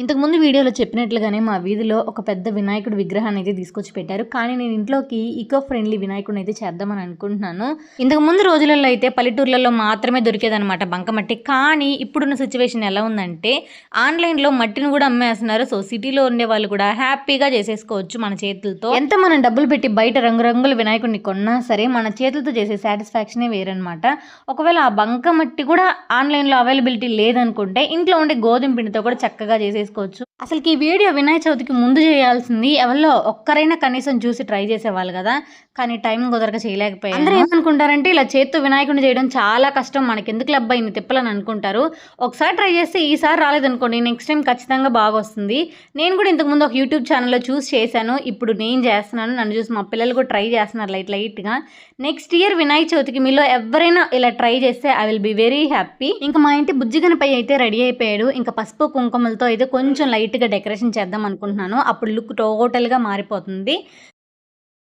ఇంతకుముందు వీడియోలో చెప్పినట్లుగానే మా వీధిలో ఒక పెద్ద వినాయకుడి విగ్రహాన్ని అయితే తీసుకొచ్చి పెట్టారు. కానీ నేను ఇంట్లోకి ఈకో ఫ్రెండ్లీ వినాయకుడిని అయితే చేద్దామని అనుకుంటున్నాను. ఇంతకుముందు రోజులలో అయితే పల్లెటూర్లలో మాత్రమే దొరికేదనమాట బంకమట్టి. కానీ ఇప్పుడున్న సిచ్యువేషన్ ఎలా ఉందంటే ఆన్లైన్లో మట్టిని కూడా అమ్మేస్తున్నారు. సో సిటీలో ఉండే వాళ్ళు కూడా హ్యాపీగా చేసేసుకోవచ్చు మన చేతులతో. ఎంత మనం డబ్బులు పెట్టి బయట రంగురంగుల వినాయకుడిని కొన్నా సరే మన చేతులతో చేసే సాటిస్ఫాక్షనే వేరనమాట. ఒకవేళ ఆ బంకమట్టి కూడా ఆన్లైన్లో అవైలబిలిటీ లేదనుకుంటే ఇంట్లో ఉండే గోధుమ పిండితో కూడా చక్కగా చేసేసుకోవచ్చు. అసలుకి ఈ వీడియో వినాయక చవితికి ముందు చేయాల్సింది ఎవరిలో ఒక్కరైనా కనీసం చూసి ట్రై చేసేవాళ్ళు కదా. కానీ టైం కుదరక చేయలేకపోయారు. అందరూ ఏమనుకుంటారంటే ఇలా చేత్తో వినాయకుడిని చేయడం చాలా కష్టం, మనకి ఎందుకు లబ్బా ఇన్ని తిప్పలని అనుకుంటారు. ఒకసారి ట్రై చేస్తే ఈసారి రాలేదనుకోండి నెక్స్ట్ టైం ఖచ్చితంగా బాగా వస్తుంది. నేను కూడా ఇంతకుముందు ఒక యూట్యూబ్ ఛానల్లో చూసి చేశాను. ఇప్పుడు నేను చేస్తున్నాను, నన్ను చూసి మా పిల్లలు కూడా ట్రై చేస్తున్నారు లైట్గా. నెక్స్ట్ ఇయర్ వినాయక చవితికి మీలో ఎవరైనా ఇలా ట్రై చేస్తే I will be very happy. ఇంకా మా ఇంటి బుజ్జిగనపై అయితే రెడీ అయిపోయాడు. ఇంకా పసుపు కుంకుమలతో అయితే కొంచెం లైట్గా డెకరేషన్ చేద్దాం అనుకుంటున్నాను. అప్పుడు లుక్ టోటల్గా మారిపోతుంది.